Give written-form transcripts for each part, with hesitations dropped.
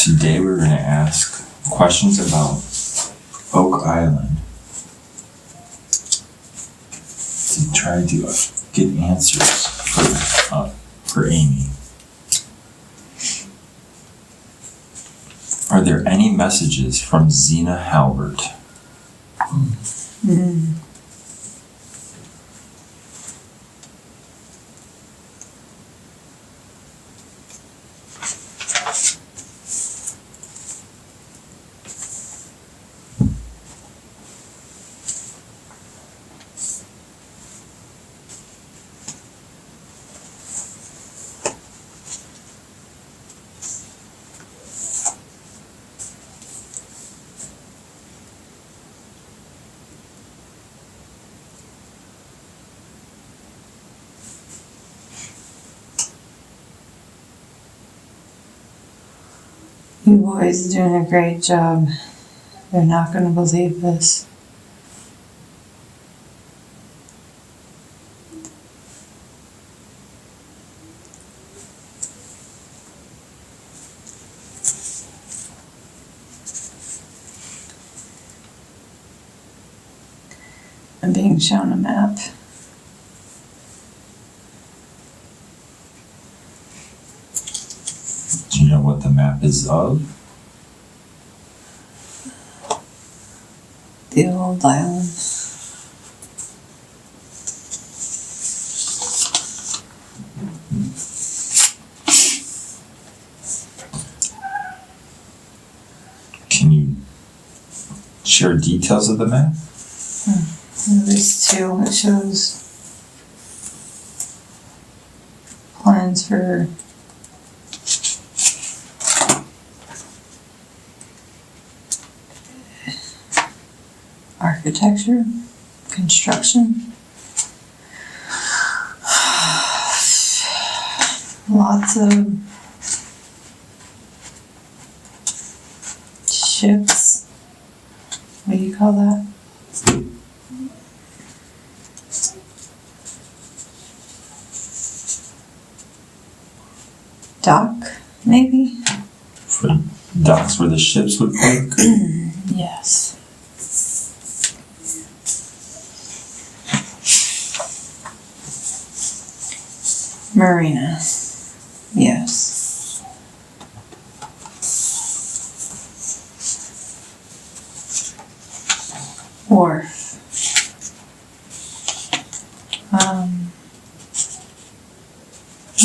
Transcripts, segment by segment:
Today we're going to ask questions about Oak Island to try to get answers for Amy. Are there any messages from Zena Halbert? You boys are doing a great job. They're not going to believe this. I'm being shown a map. Do you know what the map is of? The old island. Can you share details of the map? There's two. It shows plans for architecture, construction, lots of ships. What do you call that? Dock, maybe? For docks where the ships would park? Yes. Marina. Yes. Wharf.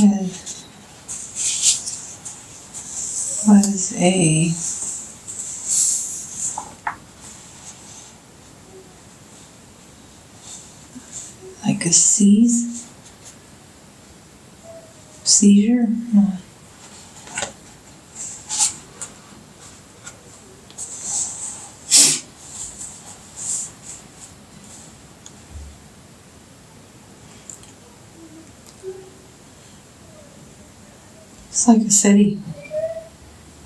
It was a like a seizure? No. It's like a city.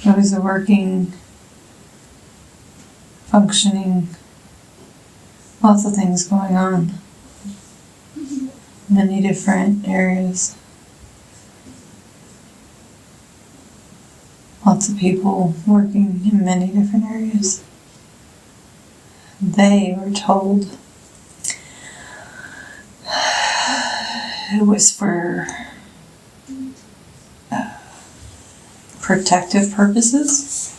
It was a working, functioning, lots of things going on. Many different areas. Lots of people working in many different areas. They were told it was for protective purposes,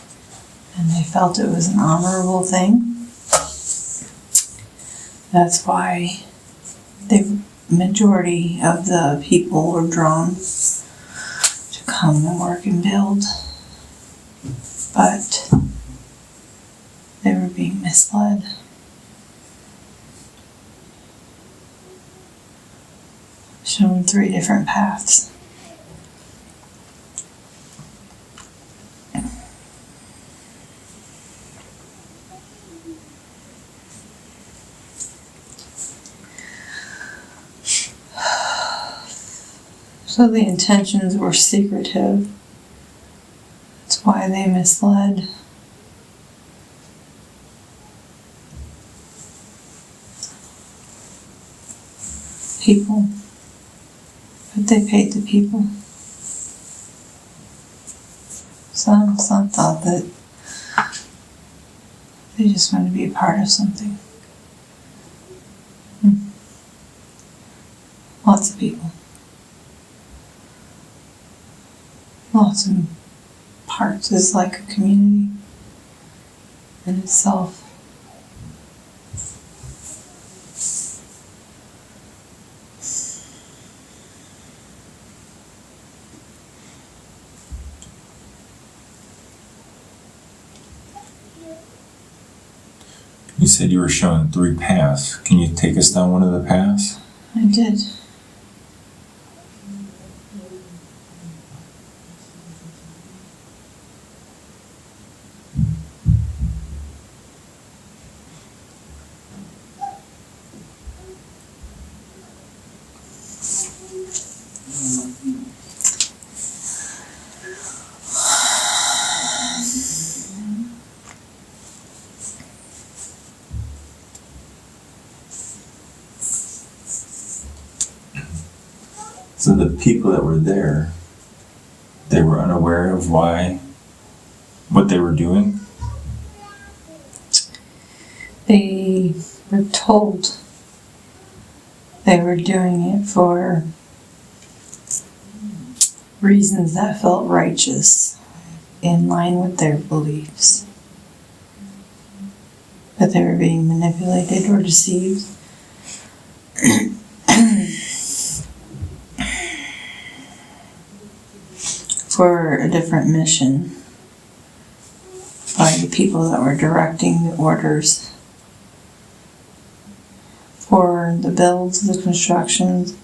and they felt it was an honorable thing. That's why the majority of the people were drawn to come and work and build. But they were being misled. Shown 3 different paths. So the intentions were secretive. That's why they misled. People. But they paid the people. Some thought that they just wanted to be a part of something. Lots of people. Lots of parts. It's like a community in itself. You said you were showing 3 paths. Can you take us down one of the paths? I did. So the people that were there, they were unaware of what they were doing? They were told they were doing it for reasons that felt righteous, in line with their beliefs. But they were being manipulated or deceived. For a different mission by the people that were directing the orders for the builds, the constructions.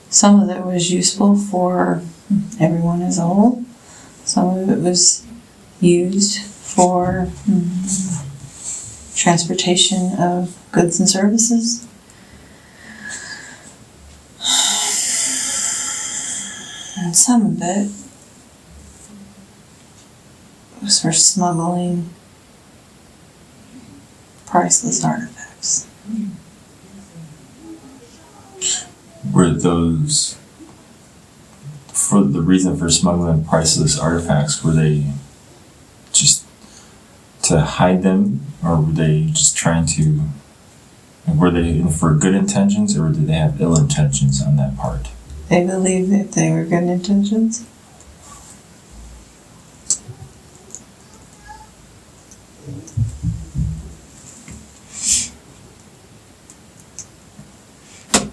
Some of it was useful for everyone as a whole. Some of it was used for transportation of goods and services. And some of it was for smuggling priceless artifacts. Were those, for the reason for smuggling priceless artifacts, were they just to hide them, or were they just trying to, were they in for good intentions, or did they have ill intentions on that part? They believed that they were good intentions.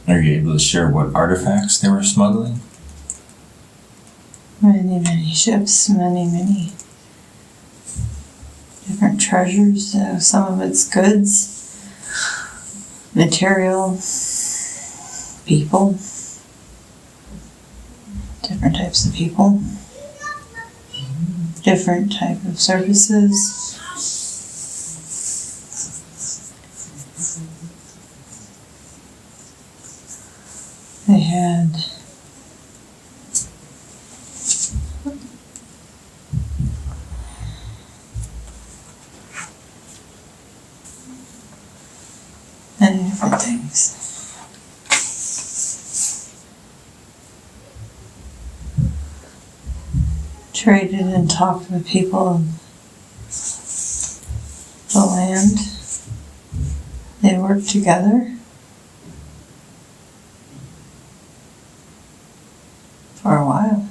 Are you able to share what artifacts they were smuggling? Many, many ships, many, many different treasures. Some of it's goods, material, people, different types of people, different type of services. They had many different things. Traded and talked with people of the land. They worked together for a while.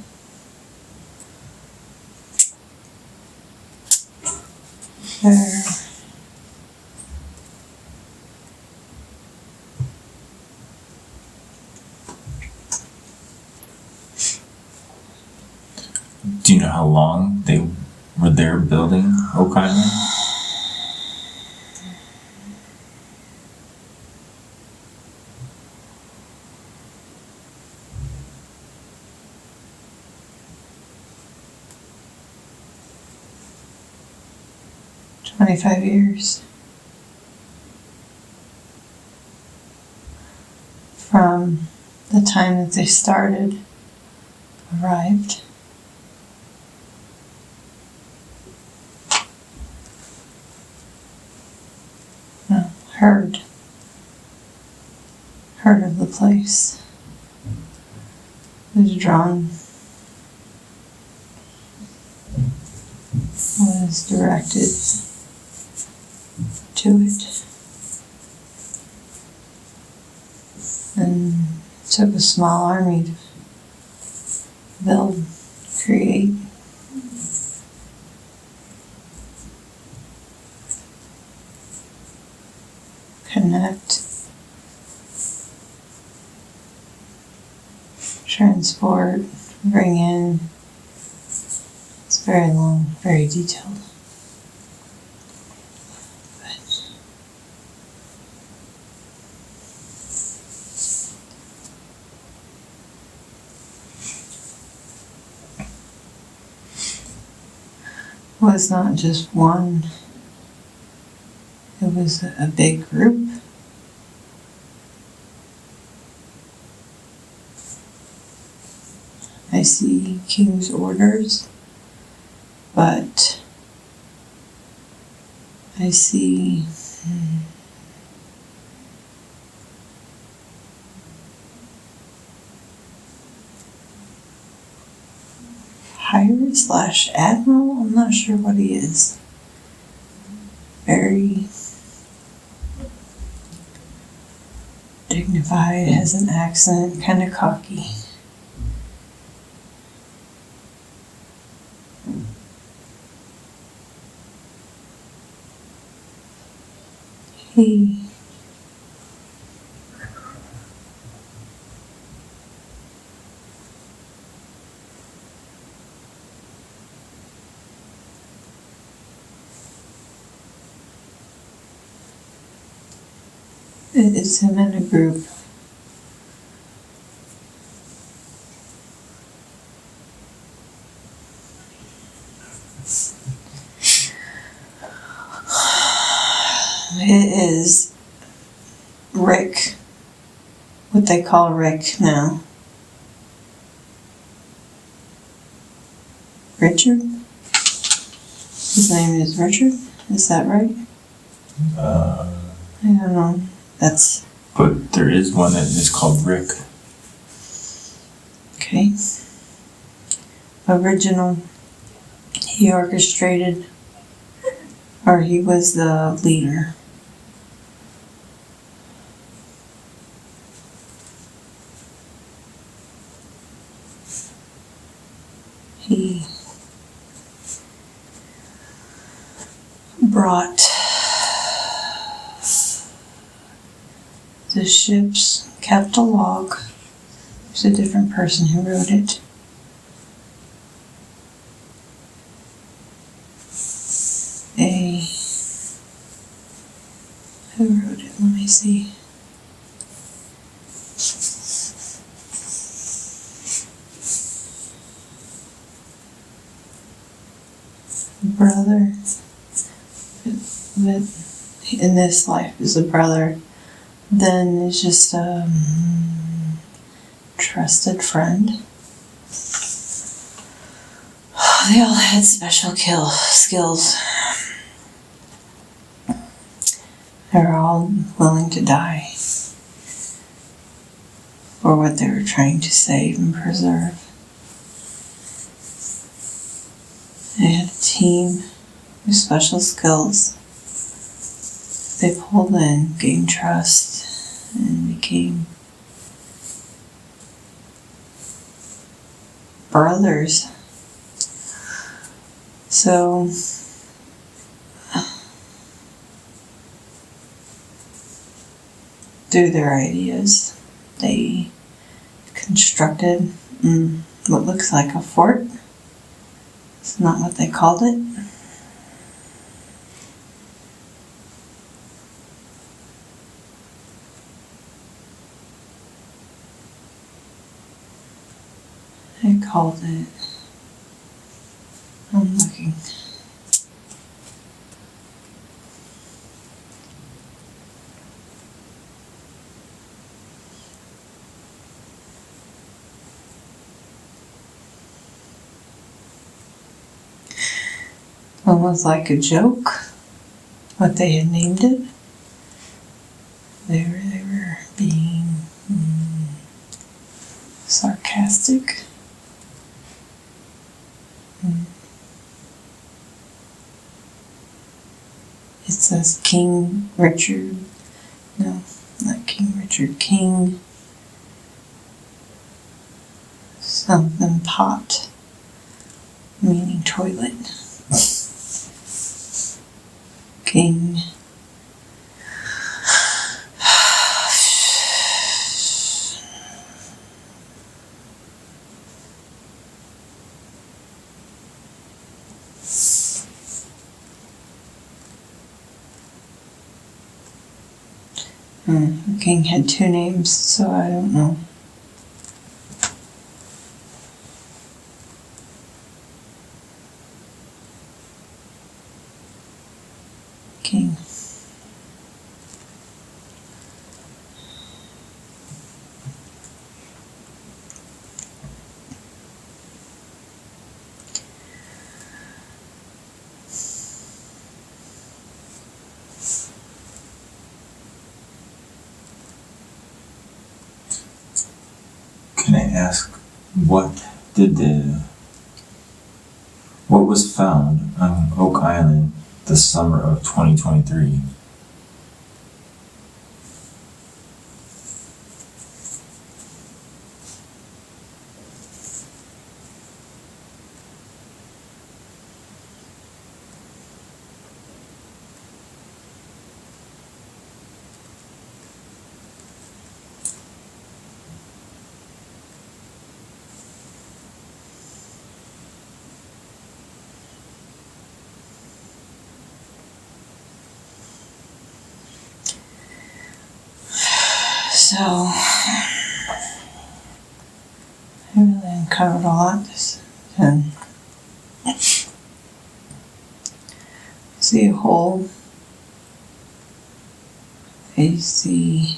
Do you know how long they were there building Oak Island? For 25 years. From the time that they arrived. Heard of the place. Was drawn was directed to it. And it took a small army to build, create, connect, transport, bring in. It's very long, very detailed. It was not just one, it was a big group. I see king's orders, but I see pirate/admiral. I'm not sure what he is. Very dignified, has an accent, kind of cocky. He it's him in a group. It is Rick, what they call Rick now. Richard? His name is Richard? Is that right? I don't know. That's... But there is one that is called Rick. Okay. Original. He orchestrated, or he was the leader. He brought the ships, kept a log. There's a different person who wrote it. Who wrote it? Let me see. Brother that in this life is a brother, then is just a trusted friend. They all had special skills. They were all willing to die for what they were trying to save and preserve. They had a team with special skills. They pulled in, gained trust, and became brothers. So, through their ideas, they constructed what looks like a fort. It's not what they called it. They called it, I'm looking. Almost like a joke, what they had named it. They were being sarcastic. it says King Richard. No, not King Richard. King something pot, meaning toilet. King. The king had two names, so I don't know. King. Can I ask, what was found on Oak Island the summer of 2023? So, I really uncovered a lot this and see a hole. I see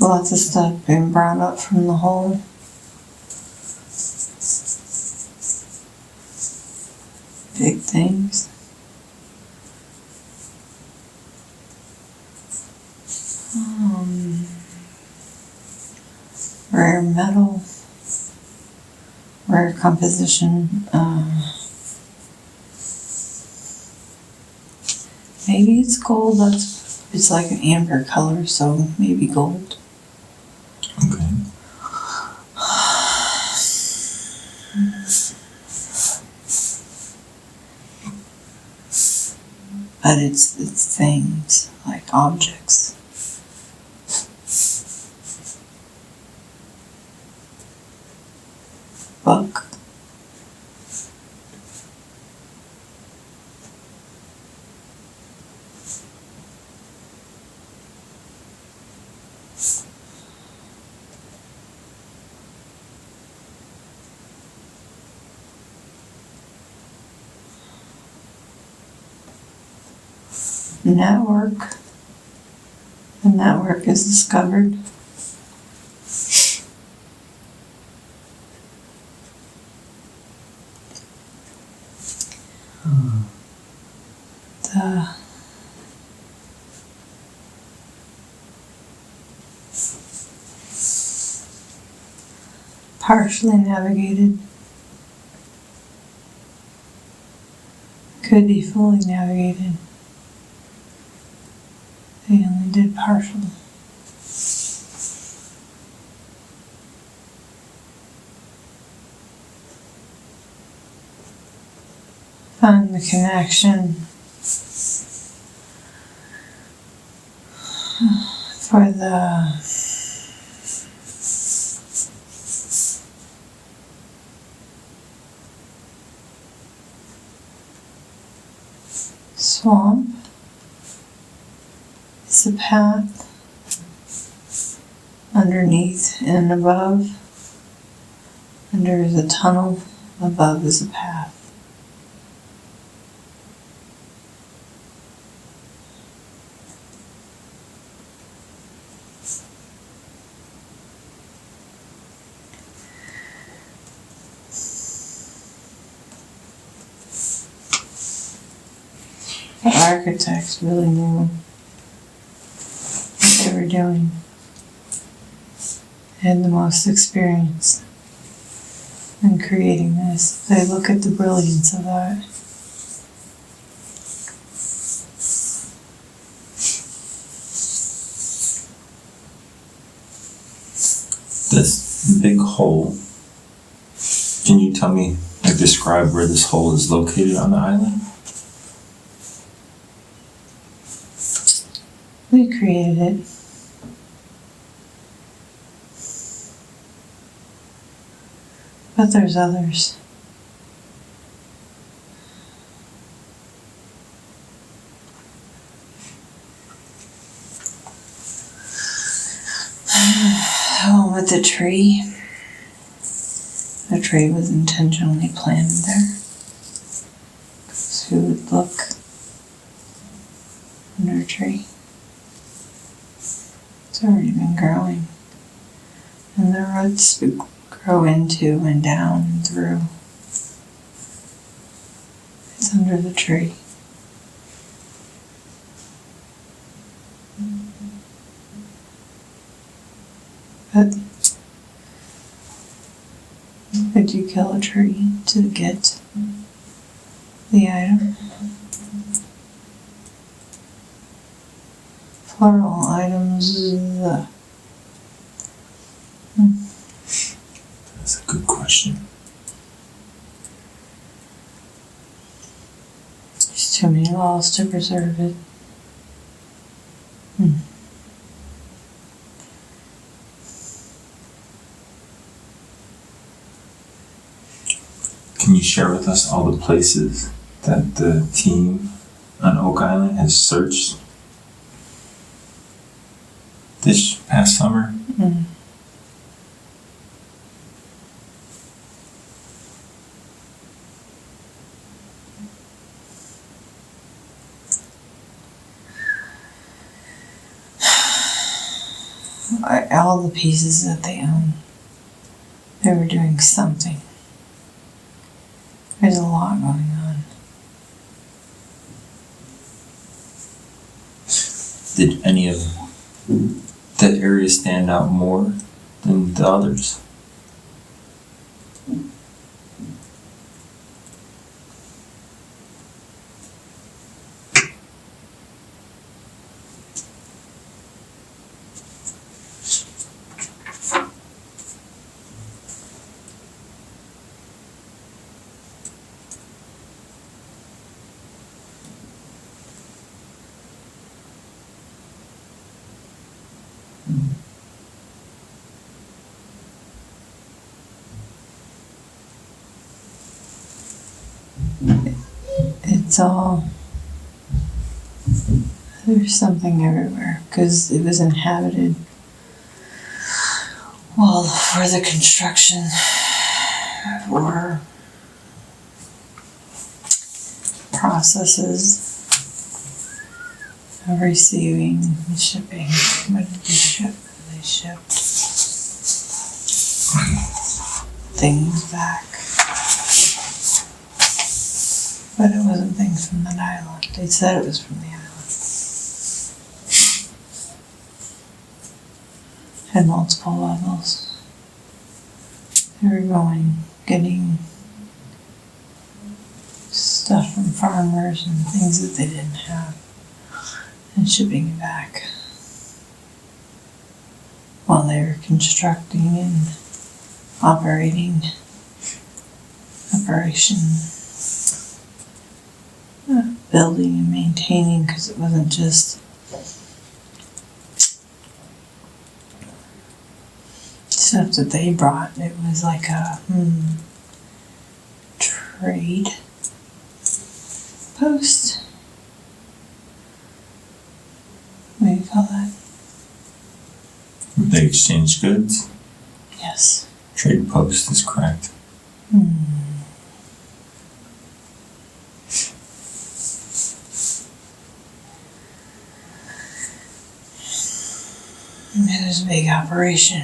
lots of stuff being brought up from the hole. Big things. Rare metal. Rare composition. Maybe it's gold. It's like an amber color, so maybe gold. Okay. But it's things like objects. Book. Network. The network is discovered. The partially navigated. Could be fully navigated. They only did partial. Find the connection for the swamp. It's a path underneath and above. Under is a tunnel, above is a path. The architects really knew what they were doing. They had the most experience in creating this. They look at the brilliance of that. This big hole, can you tell me, like, describe where this hole is located on the island? We created it. But there's others. Oh, with the tree. The tree was intentionally planted there. So we would look under a tree. It's already been growing. And the roots would grow into and down and through. It's under the tree. But would you kill a tree to get the item? Floral items. That's a good question. There's too many laws to preserve it. Can you share with us all the places that the team on Oak Island has searched this past summer? All the pieces that they own, they were doing something. There's a lot going on. Did any of the areas stand out more than the others? It's all, there's something everywhere because it was inhabited. Well, for the construction, for processes of receiving and shipping. What did they ship? They shipped things back. But it wasn't things from that island. They said it was from the island. Had multiple levels. They were getting stuff from farmers and things that they didn't have and shipping it back while they were constructing and operation. Building and maintaining, because it wasn't just stuff that they brought. It was like a trade post. What do you call that? They exchange goods? Yes. Trade post is correct. It was a big operation.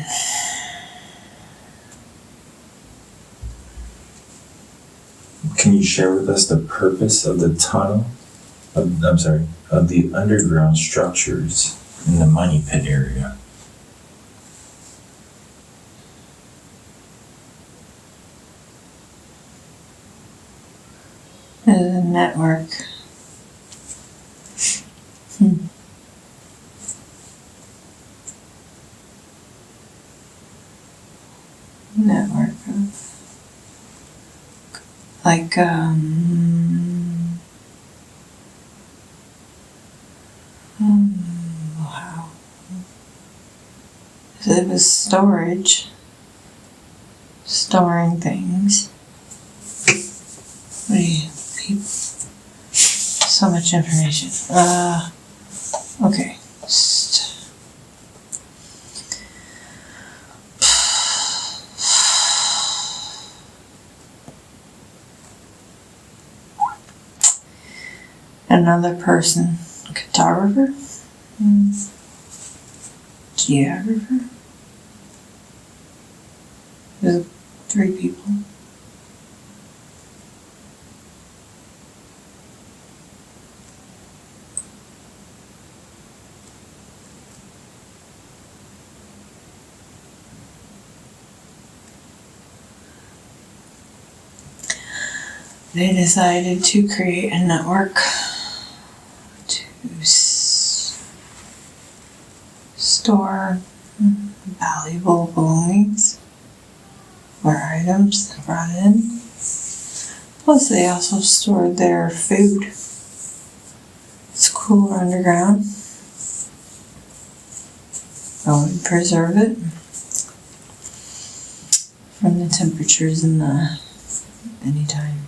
Can you share with us the purpose of the tunnel of the underground structures in the money pit area. There's a network. Network of like wow. It was storage, storing things. What do you people? So much information. Okay. Another person, cartographer, geographer. There's 3 people. They decided to create a network to store valuable belongings or items brought in. Plus, they also stored their food. It's cooler underground. I would preserve it from the temperatures in the anytime.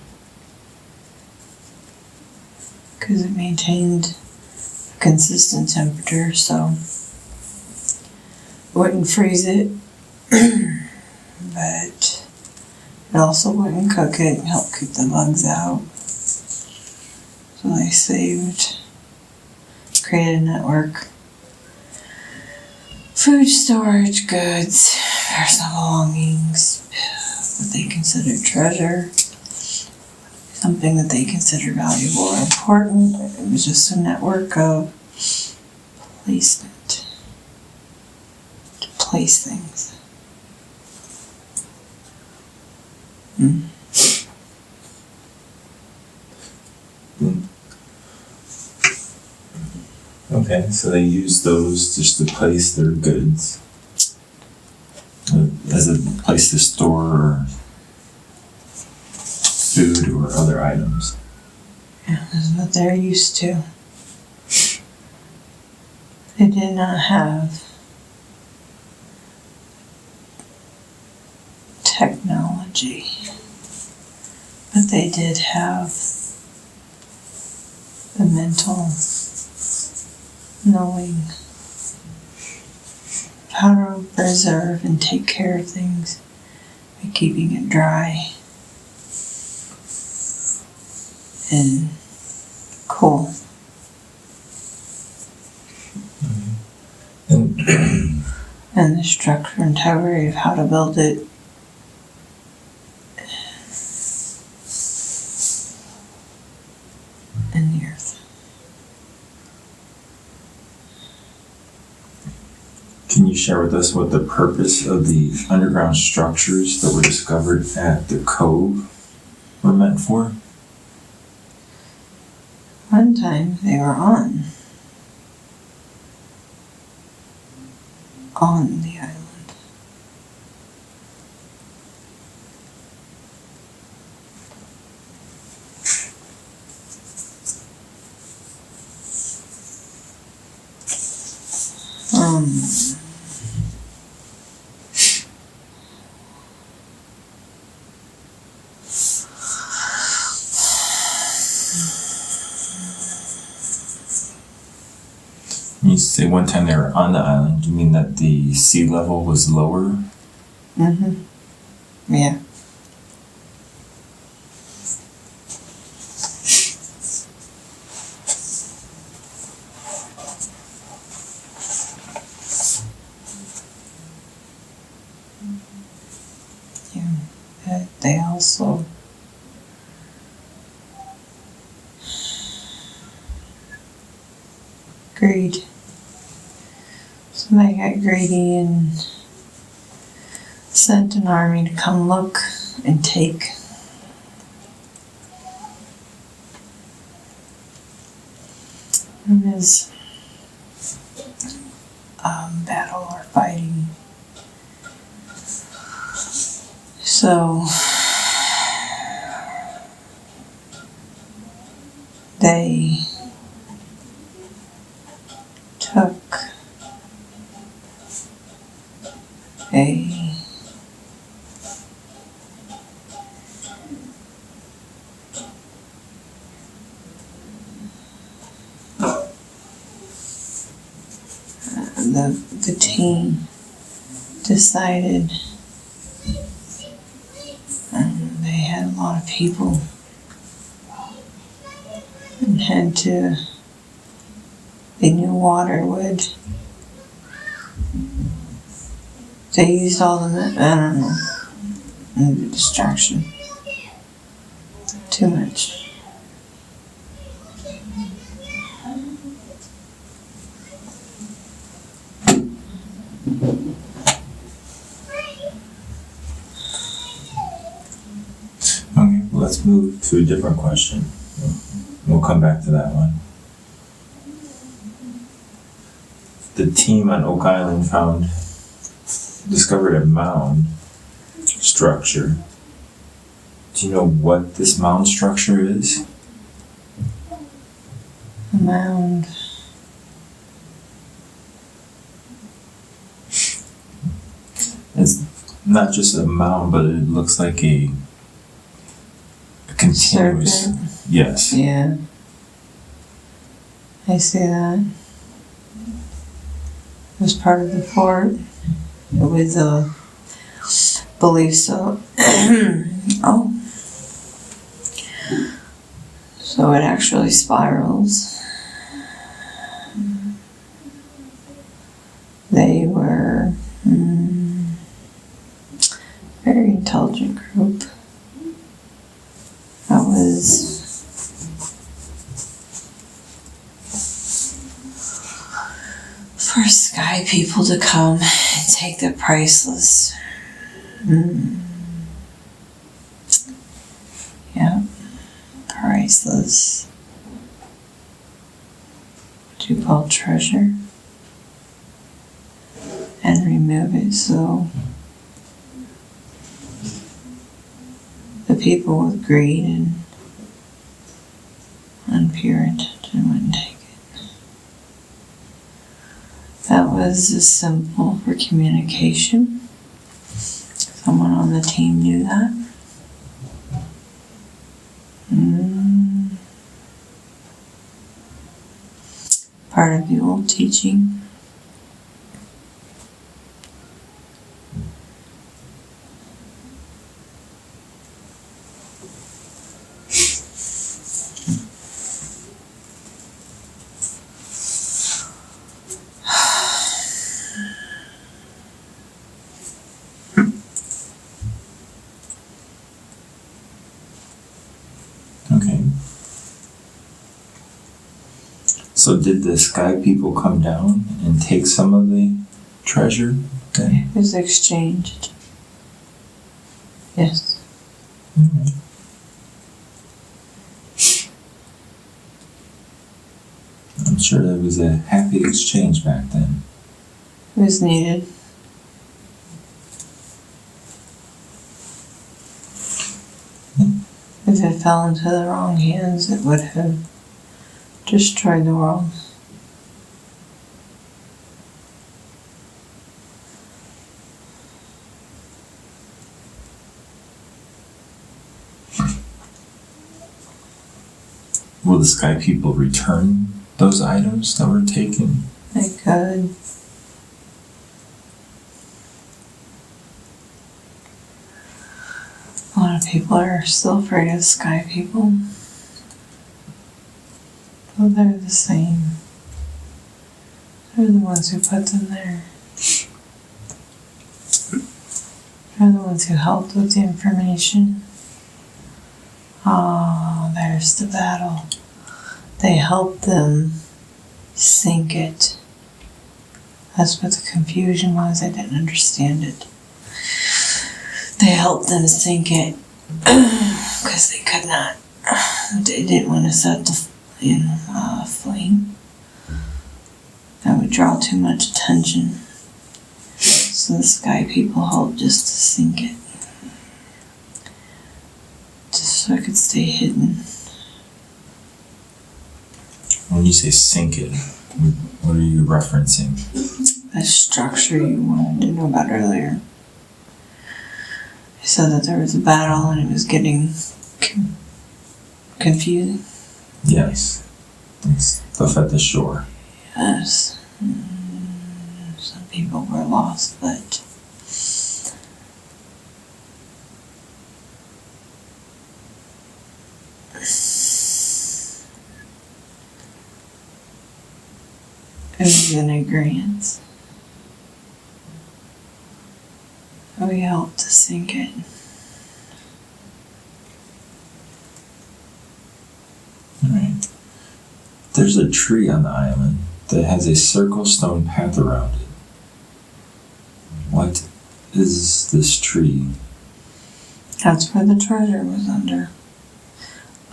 Because it maintained a consistent temperature, so it wouldn't freeze it, but it also wouldn't cook it, help keep the bugs out. So they created a network. Food storage, goods, personal belongings, what they considered treasure. Something that they consider valuable or important. It was just a network of placement to place things. Okay, so they use those just to place their goods as a place to store food or other items. Yeah, that's what they're used to. They did not have technology, but they did have the mental knowing how to preserve and take care of things by keeping it dry and cool. And the structure and integrity of how to build it. In the earth. Can you share with us what the purpose of the underground structures that were discovered at the cove were meant for? One time they were on the island. When you say one time they were on the island, you mean that the sea level was lower? Mm-hmm. Yeah. They also Greed. Somebody got greedy and sent an army to come look and take. And his battle or fighting. So they took the team decided, and they had a lot of people and they knew water would, they used all the, I don't know, maybe distraction, too much. Okay, let's move to a different question. We'll come back to that one. The team on Oak Island discovered a mound structure. Do you know what this mound structure is? A mound. It's not just a mound, but it looks like a continuous. Circuit. Yes. Yeah. I see that. It was part of the fort. It was a belief so. Oh. So it actually spirals. They were very intelligent group. That was for sky people to come and take the priceless. Yeah, priceless. What you call treasure, and remove it so the people with greed and pure intention wouldn't take it. That was a symbol for communication. Someone on the team knew that. Part of the old teaching. Okay. So did the sky people come down and take some of the treasure then? It was exchanged. Yes. Mm-hmm. I'm sure that was a happy exchange back then. It was needed. If it fell into the wrong hands, it would have destroyed the world. Will the sky people return those items that were taken? They could. A lot of people are still afraid of sky people. But they're the same. They're the ones who put them there. They're the ones who helped with the information. Oh, there's the battle. They helped them sink it. That's what the confusion was. I didn't understand it. They helped them sink it because they could not. They didn't want to set the flame. That would draw too much attention. So the sky people helped just to sink it. Just so it could stay hidden. When you say sink it, what are you referencing? The structure you wanted to know about earlier. You said that there was a battle and it was getting confusing. Yes. It's stuff at the shore. Yes. Some people were lost, but it was an agreement. We helped to sink it. Alright. There's a tree on the island that has a circle stone path around it. What is this tree? That's where the treasure was under.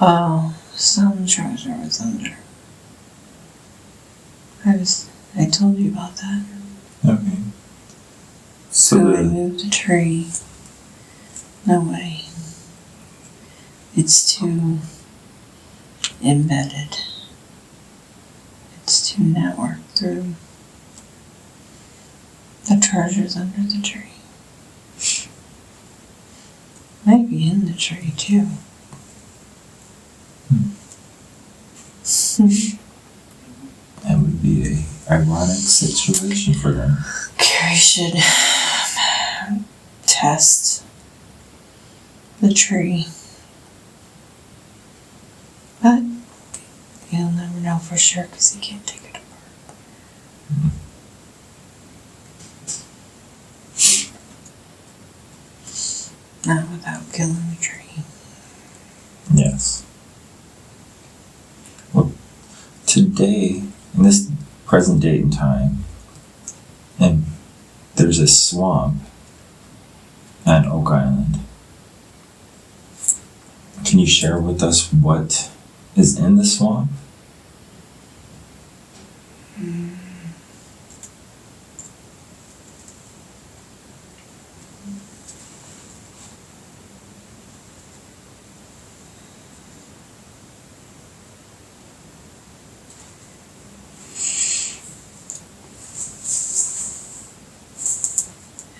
Oh, some treasure was under. I told you about that. Okay. So So we moved the tree. No way. It's too embedded. It's too networked through. The treasure's under the tree. Maybe in the tree too. that would be a ironic situation for them. Carrie should test the tree. But you'll never know for sure because you can't take it apart. Not without killing the tree. Yes. Well, today, in this present date and time, and there's a swamp on Oak Island. Can you share with us what is in the swamp?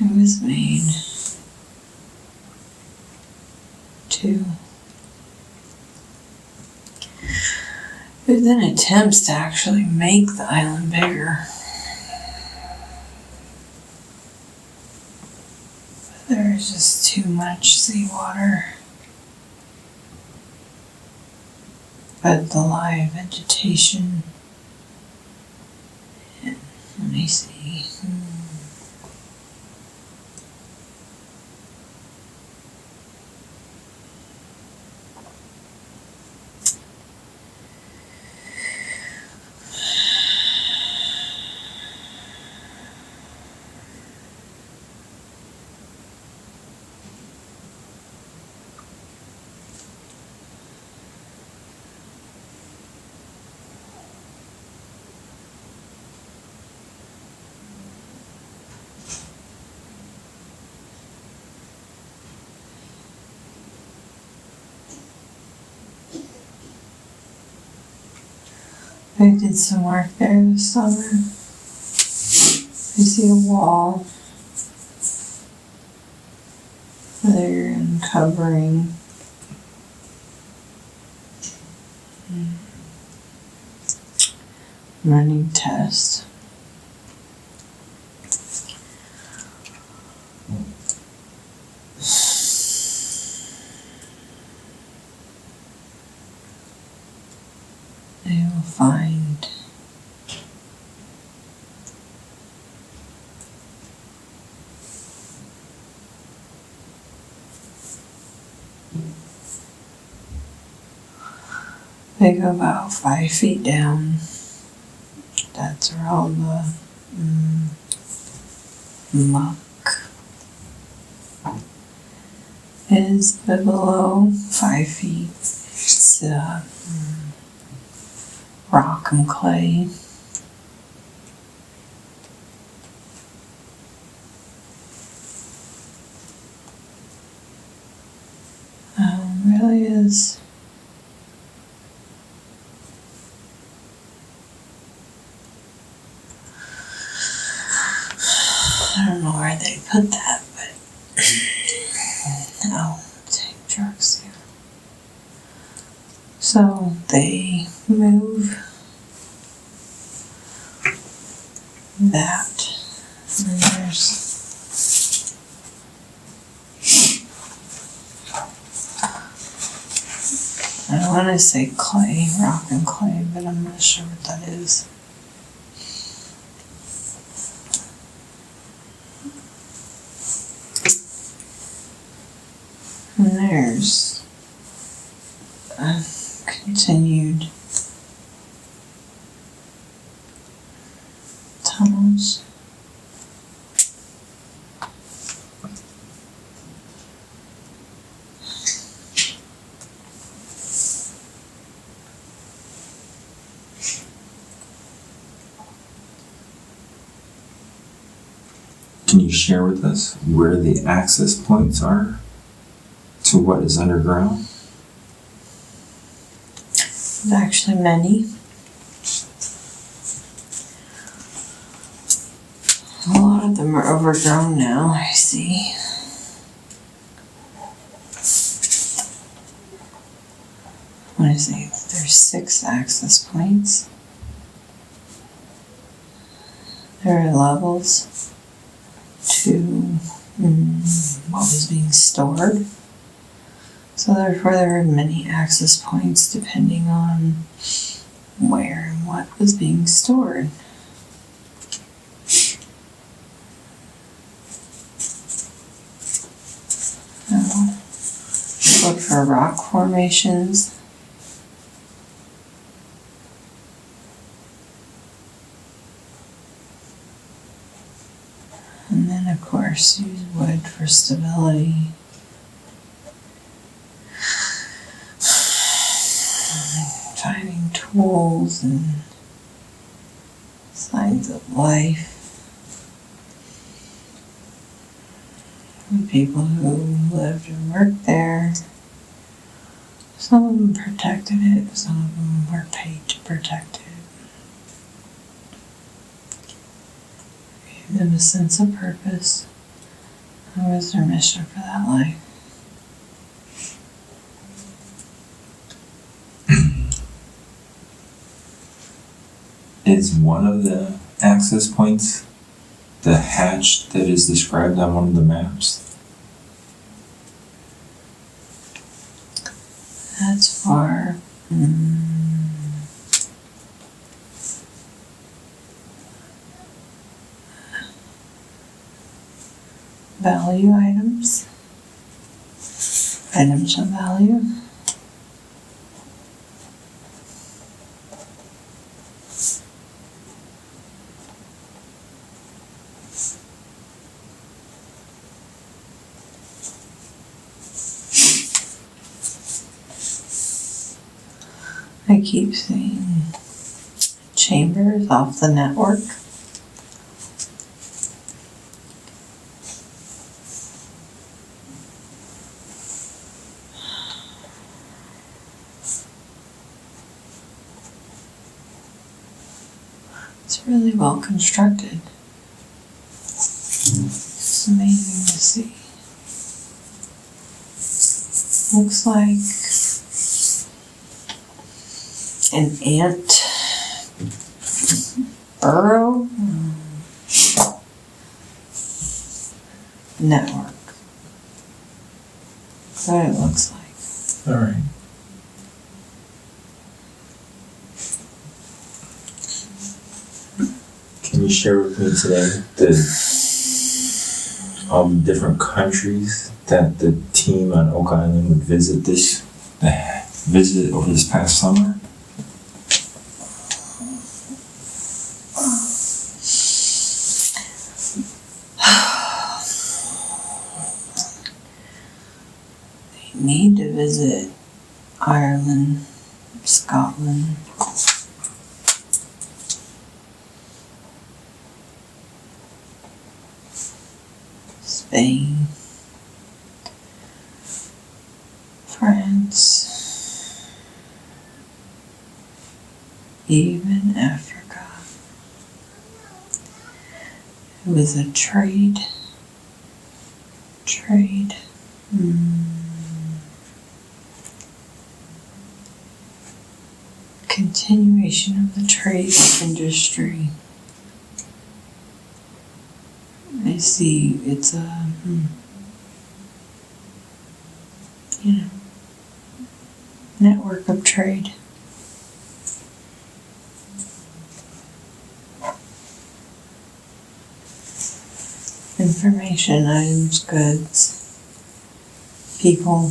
It was made to. There's been attempts to actually make the island bigger. But there's just too much seawater. But the live vegetation. And let me see. I did some work there this summer. You see a wall there and covering. Running test. They will find they go about 5 feet down That's where all the muck is below 5 feet. It's rock and clay. Really is. I don't know where they put that, but I'll take drugs there. So they move that, and there's I don't want to say clay, rock and clay, but I'm not sure what that is. And there's continued tunnels. Can you share with us where the access points are to what is underground? There's actually many. A lot of them are overgrown now, I see. What is it? There's 6 access points. There are levels to what was being stored. So therefore there are many access points depending on where and what was being stored. So, look for rock formations. And then of course use wood for stability. Finding tools and signs of life. And people who lived and worked there. Some of them protected it, some of them were paid to protect it. Gave them a sense of purpose. What was their mission for that life? Is one of the access points the hatch that is described on one of the maps? That's for value items. Items of value. I keep seeing chambers off the network. It's really well constructed. It's amazing to see. Looks like an ant burrow network. That's what it looks like. All right. Can you share with me today all the different countries that the team on Oak Island would visit over this past summer? visit Ireland, Scotland. Spain, France, even Africa. It was a trade. Continuation of the trade industry. I see it's a, network of trade. Information, items, goods, people.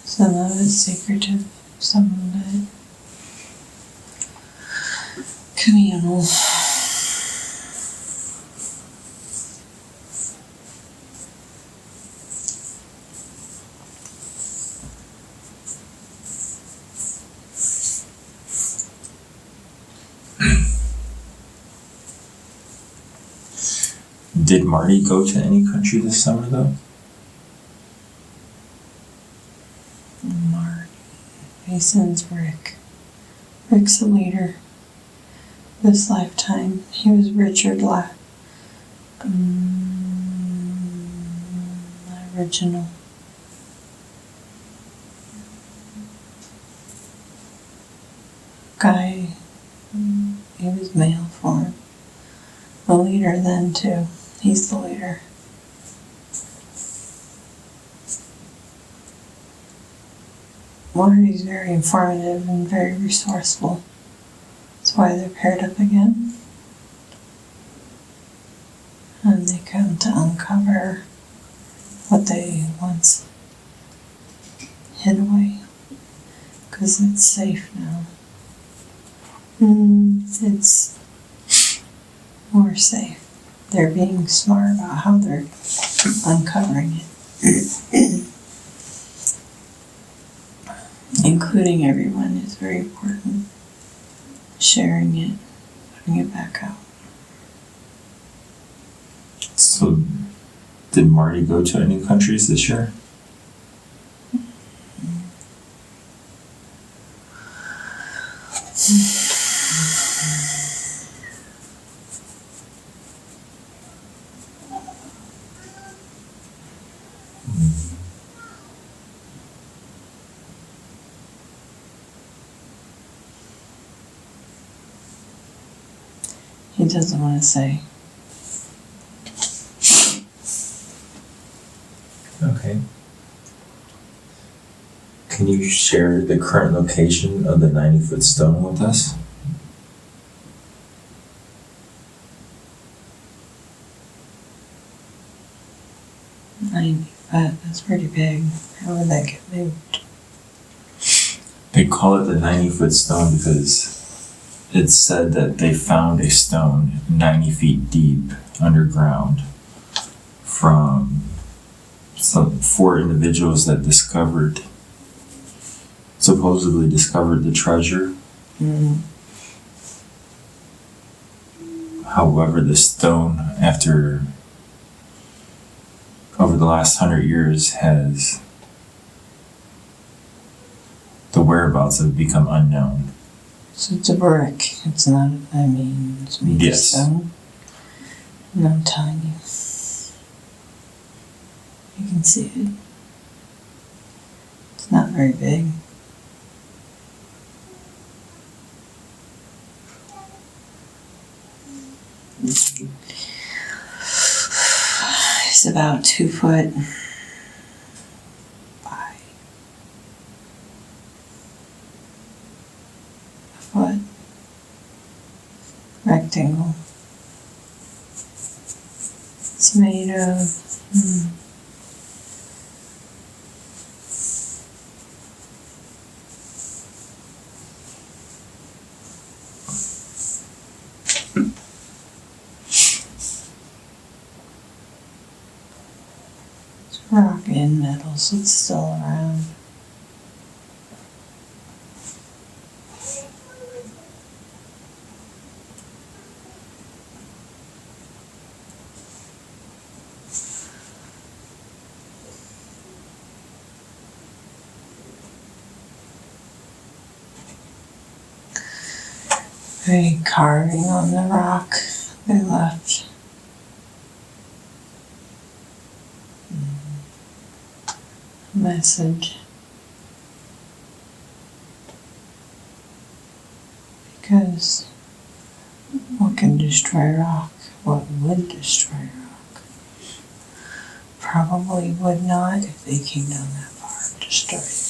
Some of it secretive, some of it communal. Did Marty go to any country this summer though? Marty. He sends Rick. Rick's a leader. This lifetime. He was Richard original. Guy. He was male form. A leader then too. He's the leader. Marty's very informative and very resourceful. That's why they're paired up again. And they come to uncover what they once hid away. Because it's safe now. It's more safe. They're being smart about how they're uncovering it. Including everyone is very important. Sharing it, putting it back out. So, did Marty go to any countries this year? He doesn't want to say. Okay. Can you share the current location of the 90-foot stone with us? That's pretty big. How would that get moved? They call it the 90-foot stone because it's said that they found a stone 90 feet deep underground from some 4 individuals that supposedly discovered the treasure. However, the stone, over the last 100 years, the whereabouts have become unknown. So it's a brick. It's not, it's made of stone. And I'm telling you. You can see it. It's not very big. It's about 2 foot by a foot. Rectangle. It's made of rock and metal, so it's still around. A carving on the rock they left. Message. Because what can destroy rock? What would destroy rock? Probably would not if they came down that far, destroy it.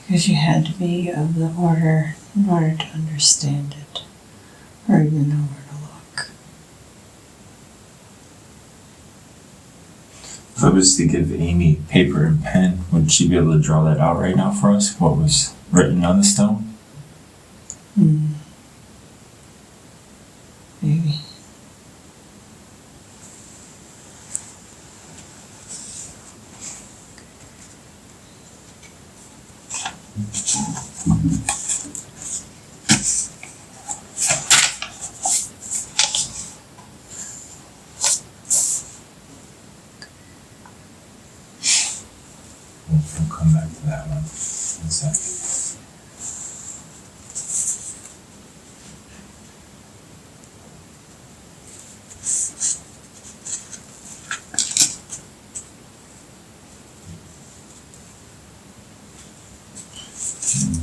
Because you had to be of the order in order to understand it, or even know where to look. If I was to give Amy paper and pen, would she be able to draw that out right now for us? What was written on the stone? Maybe. We'll come back to that one in a second.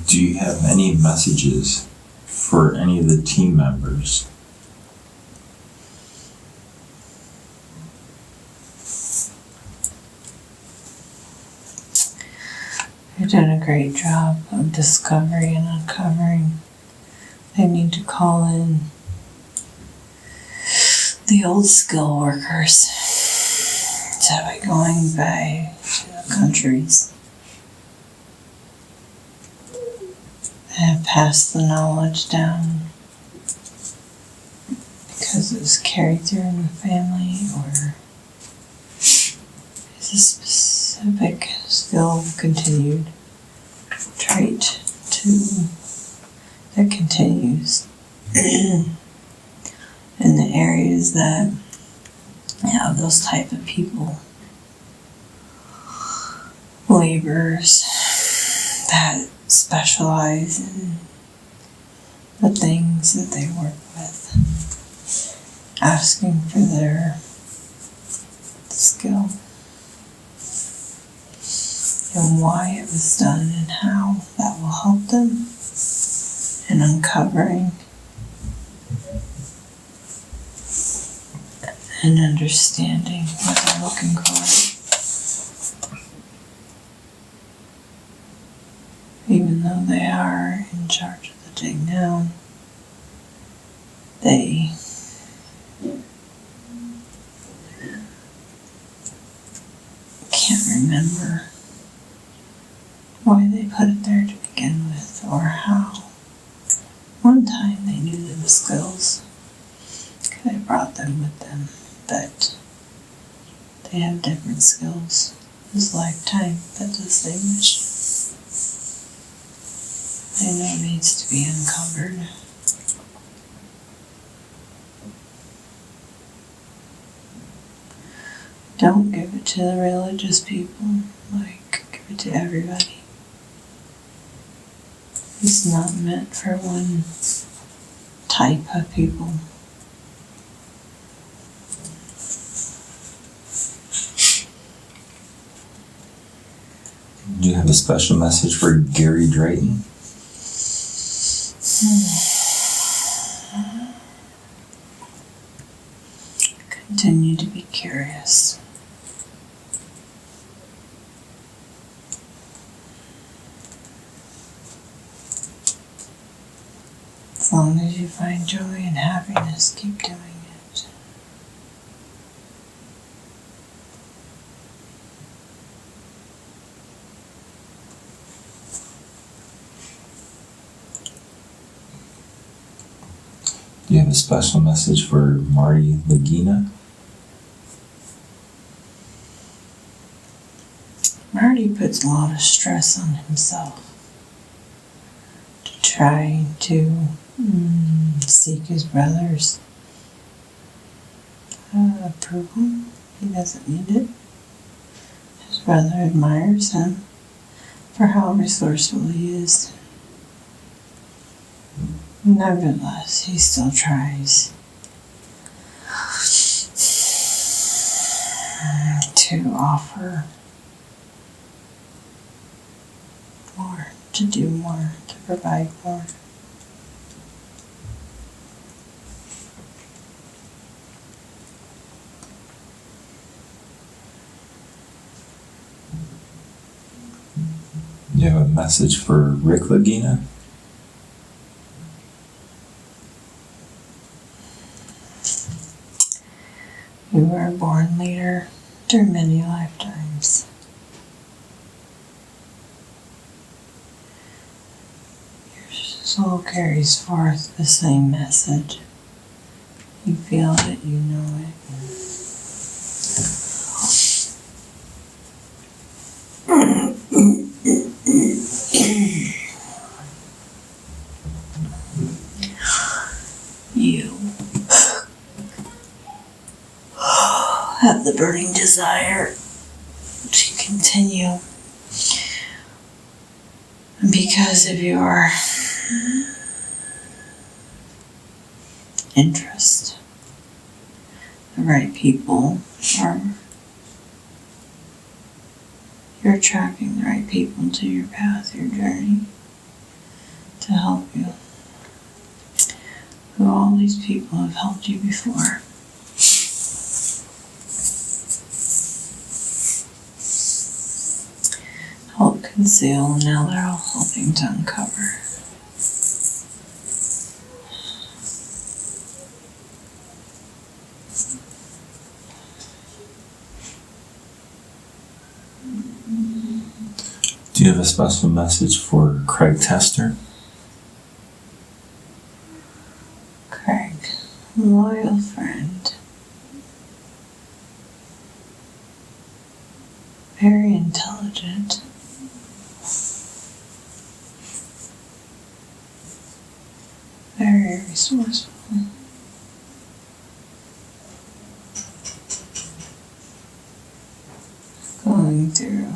Do you have any messages for any of the team members? You've done a great job of discovery and uncovering. They need to call in the old skill workers. So by going by to the countries that have passed the knowledge down because it was carried through in the family, or is a specific skill continued trait that continues in the areas that have those type of people, laborers that specialize in the things that they work with, asking for their skill and why it was done and how that will help them in uncovering and understanding what they're looking for. Even though they are in charge of the takedown, they can't remember why they put it there to begin with, or how. One time they knew them skills, because they brought them with them, but they have different skills. This lifetime that distinguish. They know it needs to be uncovered. Don't give it to the religious people, give it to everybody. It's not meant for one type of people. Do you have a special message for Gary Drayton? Continue to be curious. As long as you find joy and happiness, keep doing it. Do you have a special message for Marty Lagina? Marty puts a lot of stress on himself to try to seek his brother's approval. He doesn't need it. His brother admires him for how resourceful he is. Nevertheless, he still tries to offer more, to do more, to provide more. You have a message for Rick Lagina? You were a born leader through many lifetimes. Your soul carries forth the same message. You feel it, you know it. You have the burning desire to continue because of your interest. The right people are, you're attracting the right people to your path, your journey, to help you. Who all these people have helped you before. Help conceal, and now they're all helping to uncover. Do you have a special message for Craig Tester? Craig, loyal friend. Very intelligent. Very resourceful. Going through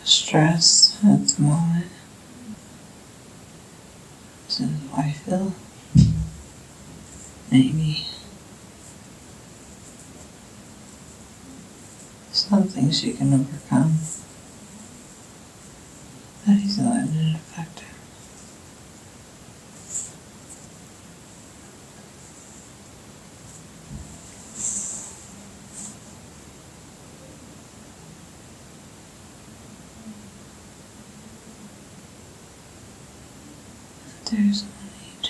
stress at the moment. Does his wife feel? Maybe. Something she can overcome. But he's not letting it affect her. There's no need.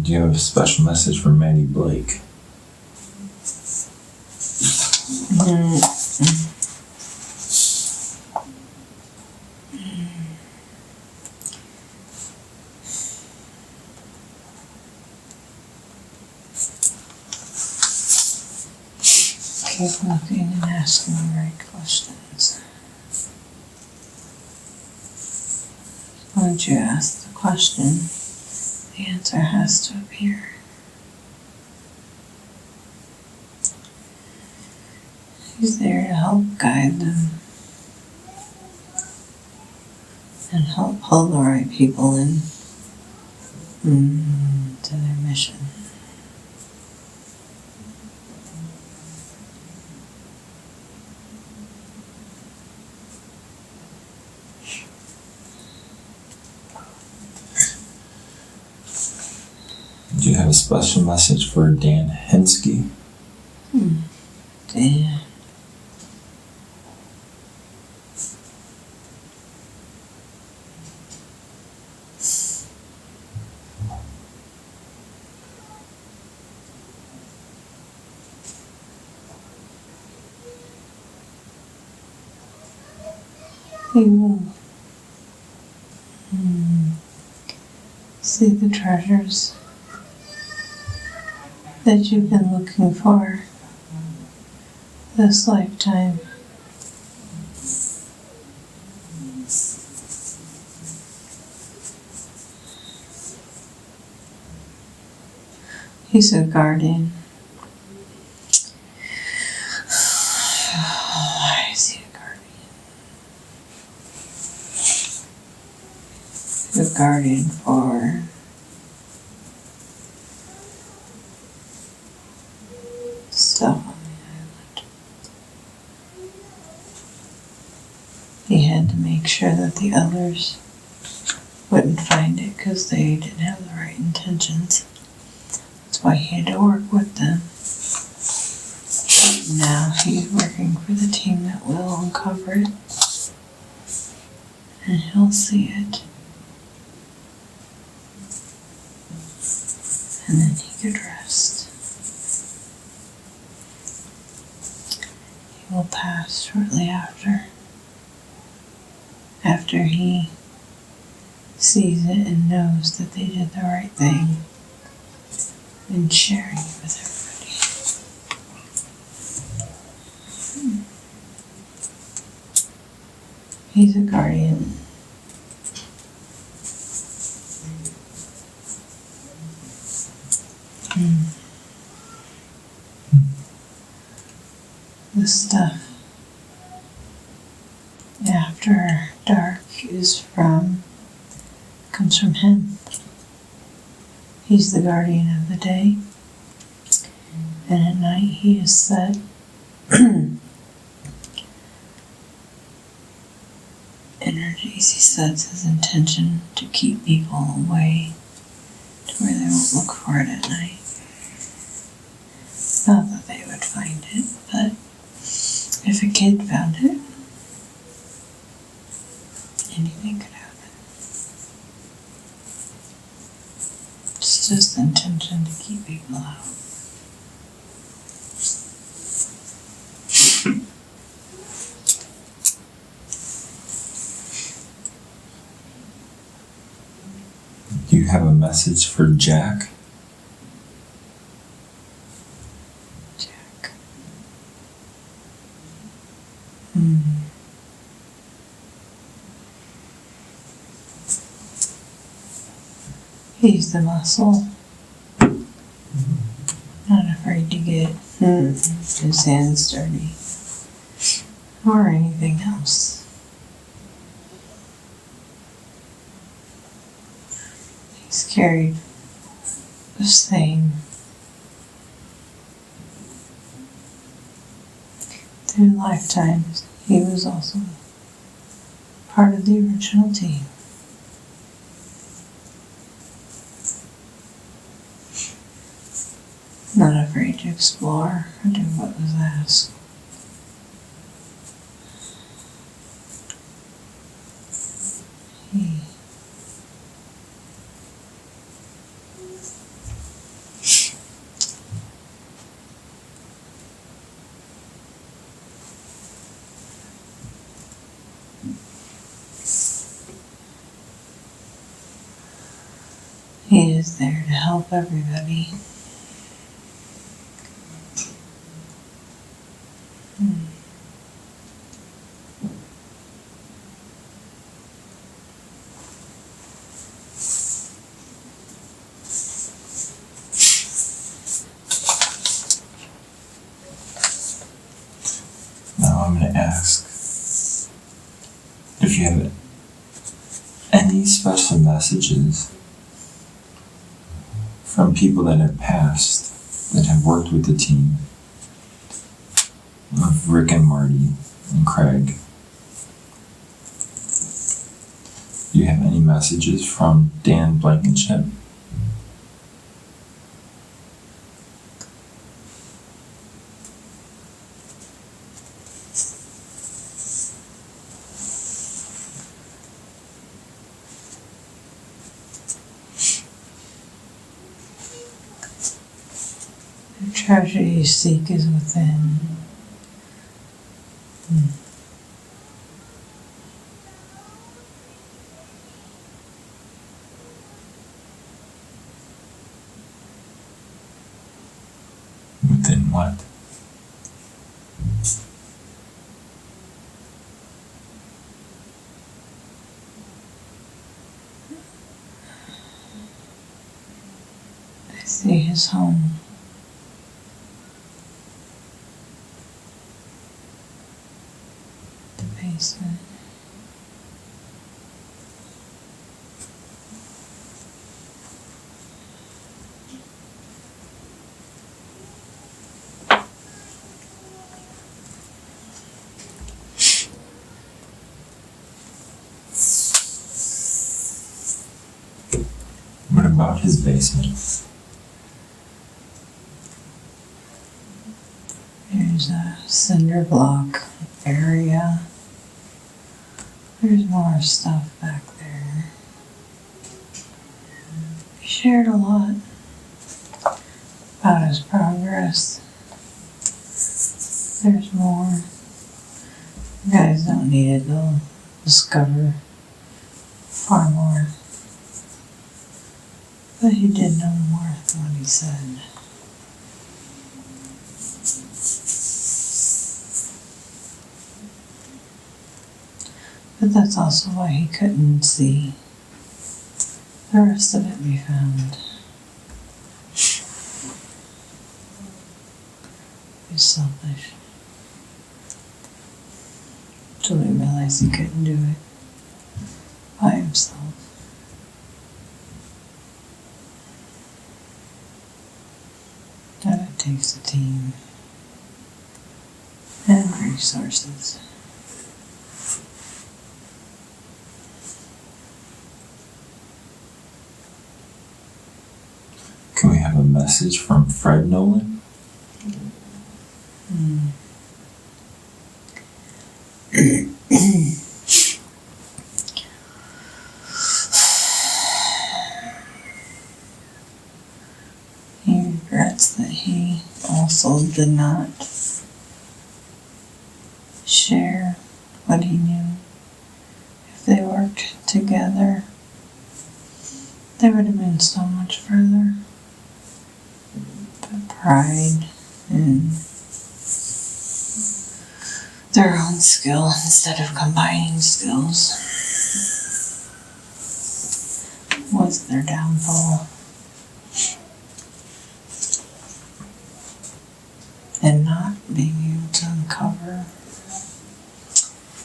Do you have a special message for Maddie Blake? Keep looking and asking the right questions. Once you ask the question, the answer has to appear. He's there to help guide them and help pull the right people in to their mission. Do you have a special message for Dan Hensky? Dan. He will see the treasures that you've been looking for this lifetime. He's a guardian. Why is he a guardian? He's a guardian for stuff on the island. He had to make sure that the others wouldn't find it because they didn't have the right intentions. That's why he had to work with them. Now he's working for the team that will uncover it. And he'll see it. And then he could rest. He will pass shortly after. After he sees it and knows that they did the right thing in sharing it with everybody. He's a guardian. The stuff after dark comes from him. He's the guardian of the day, and at night he is set energies. He sets his intention to keep people away to where they won't look for it at night. Not that they would find it, but if a kid found it, anything could happen. It's just the intention to keep people out. Do you have a message for Jack? Jack. He's the muscle. Not afraid to get his hands dirty or anything else. He's carried the same through lifetimes. He was also part of the original team. Not afraid to explore or do what was asked. He is there to help everybody. Now I'm going to ask if you have any special messages from people that have passed, that have worked with the team of Rick and Marty and Craig. Do you have any messages from Dan Blankenship? The treasure you seek is within. what? I see his home. The basement. What about his basement? There's a cinder block area. There's more stuff back there. He shared a lot about his progress. There's more. You guys don't need it, they'll discover far more. But he did know more than what he said. But that's also why he couldn't see the rest of it we found. He's selfish. Till he realized he couldn't do it by himself. That it takes a team and resources. Can we have a message from Fred Nolan? He regrets that he also did not share what he knew. If they worked together, they would have been so much further. But pride and their own skill instead of combining skills was their downfall. And not being able to uncover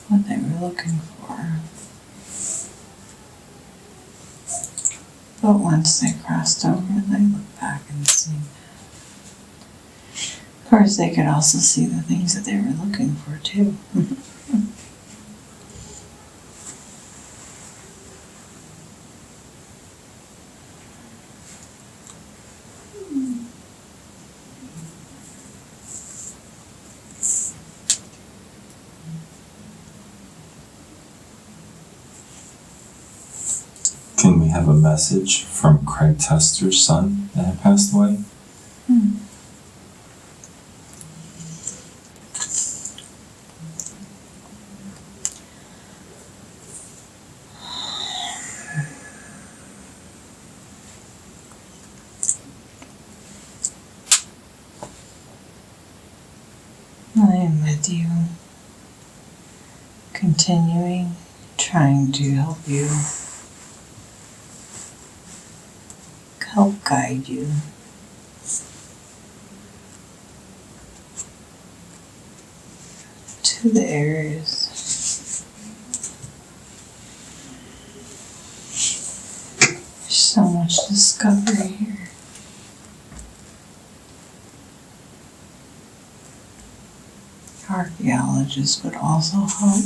what they were looking for. But once they crossed over, they looked back and seen. Of course, they could also see the things that they were looking for too. Can we have a message from Craig Tester's son that had passed away? I am with you, continuing, trying to help you, help guide you. To the areas there's so much discovery here. Archaeologists would also help.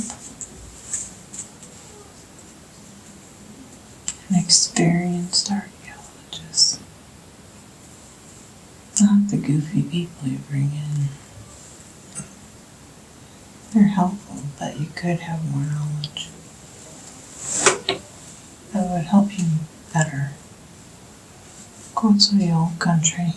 An experienced archaeologist. Not the goofy people you bring in. They're helpful, but you could have more knowledge that would help you better. Go to the old country.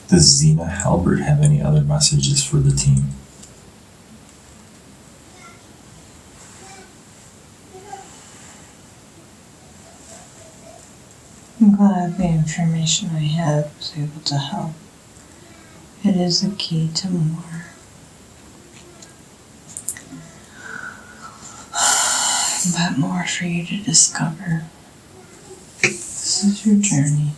Does Zena Halbert have any other messages for the team? I'm glad the information I had was able to help. It is the key to more. But more for you to discover. This is your journey.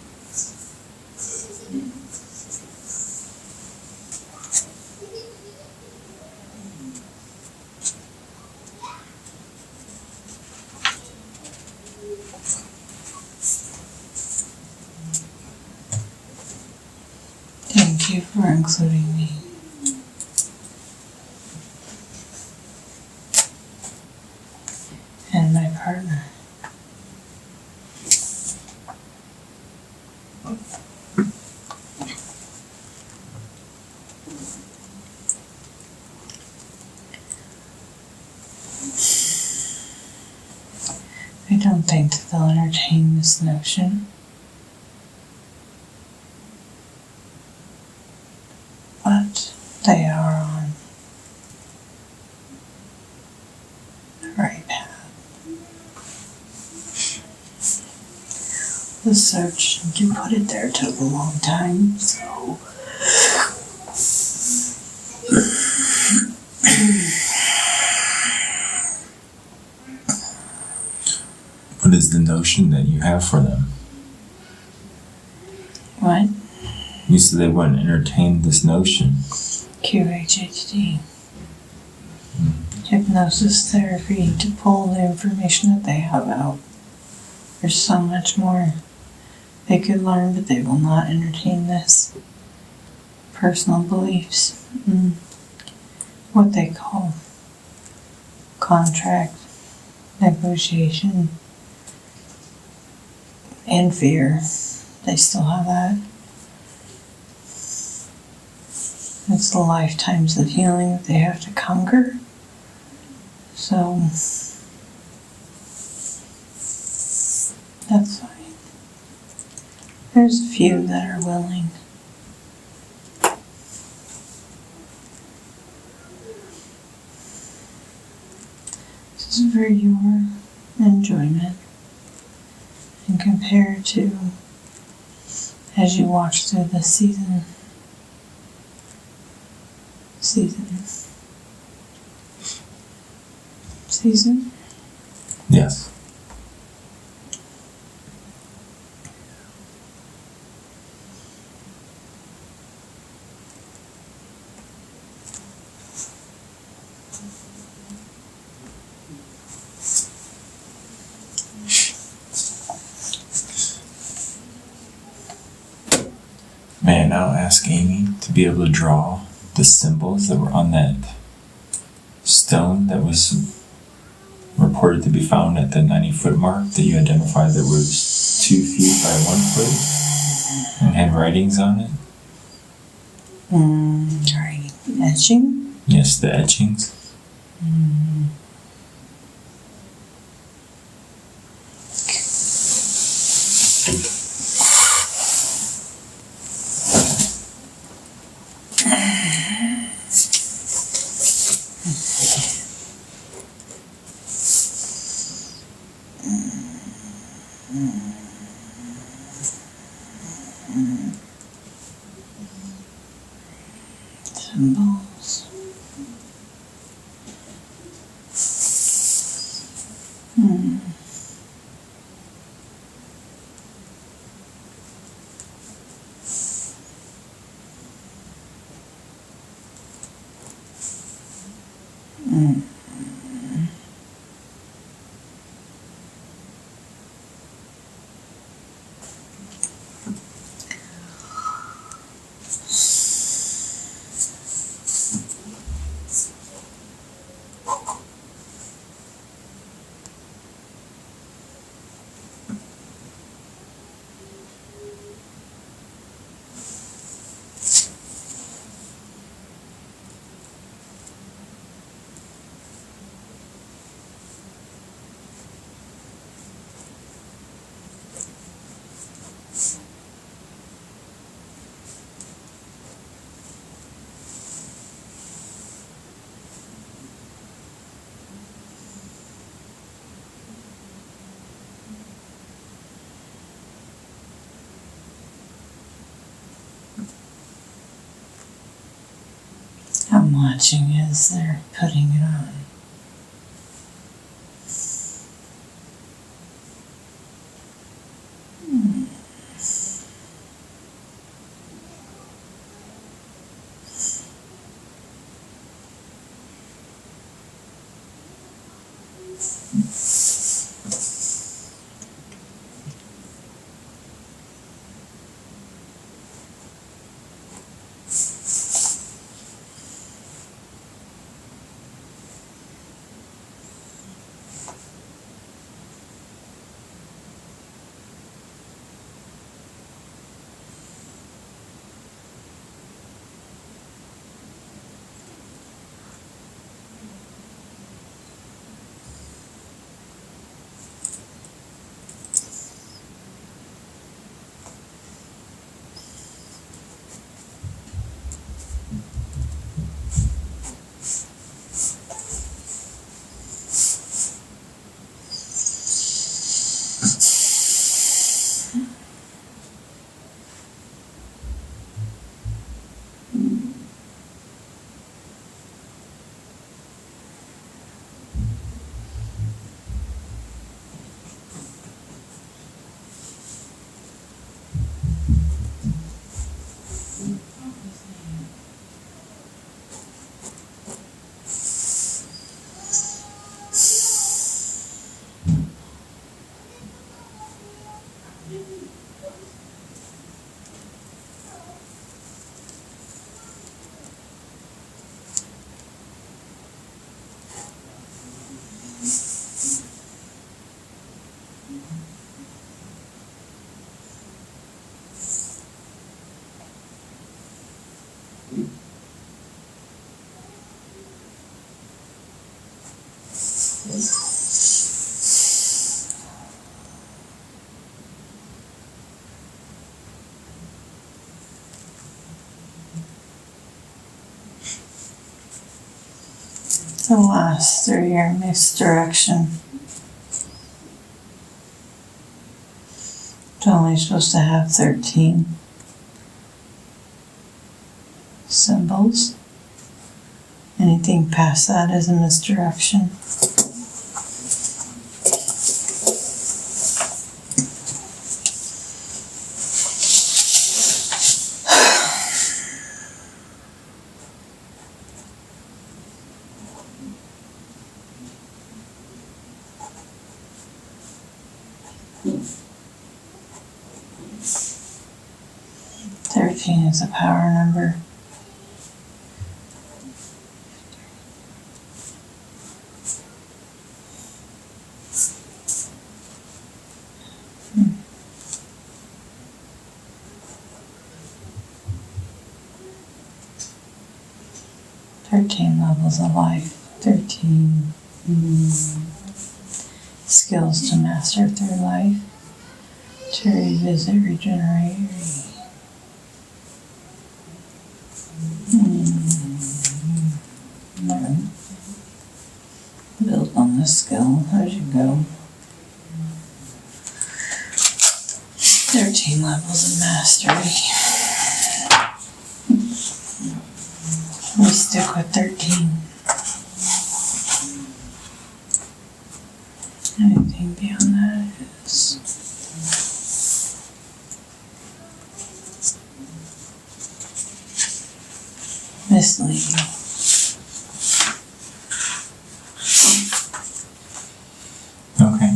Thank you for including me. And my partner. I don't think that they'll entertain this notion. But they are on the right path. The search, you put it there, took a long time, so What is the notion that you have for them? what? You said they wouldn't entertain this notion. QHHD. Hypnosis therapy to pull the information that they have out. There's so much more they could learn, but they will not entertain this. Personal beliefs. What they call contract, negotiation, and fear. They still have that. It's the lifetimes of healing that they have to conquer. So, that's fine. There's a few that are willing. This is for your enjoyment and compared to as you watch through the season. Yes. May I now ask Amy to be able to draw the symbols that were on that stone that was reported to be found at the 90-foot mark that you identified that was 2 feet by 1 foot and had writings on it? Right. Etching? Yes, the etchings. Symbols. watching as they're putting it on. The last 3 are misdirection. It's only supposed to have 13 symbols. Anything past that is a misdirection. Thirteen is a power number. Levels of life. 13 skills to master through life. To revisit, regenerate, learn. Build on this skill as you go. 13 levels of mastery. We stick with 13. Anything beyond that is misleading. Okay.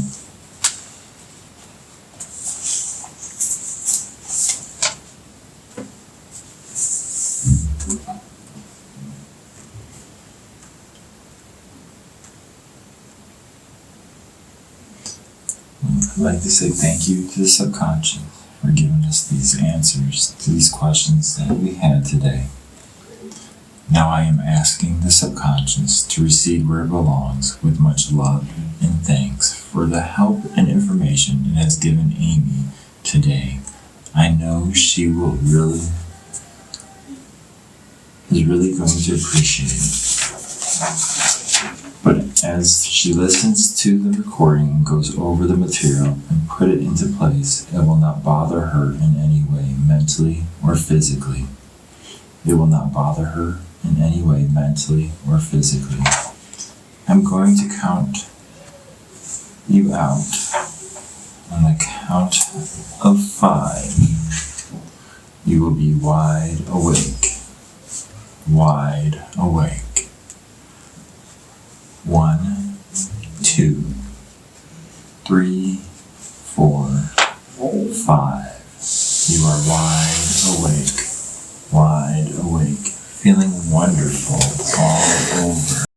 I'd like to say thank you to the subconscious for giving us these answers to these questions that we had today. Now I am asking the subconscious to recede where it belongs with much love and thanks for the help and information it has given Amy today. I know she is really going to appreciate it. But as she listens to the recording and goes over the material and put it into place, it will not bother her in any way, mentally or physically. It will not bother her in any way, mentally or physically. I'm going to count you out on the count of 5. You will be wide awake. Wide awake. 1, 2, 3, 4, 5. You are wide awake. Wide awake. Feeling wonderful all over.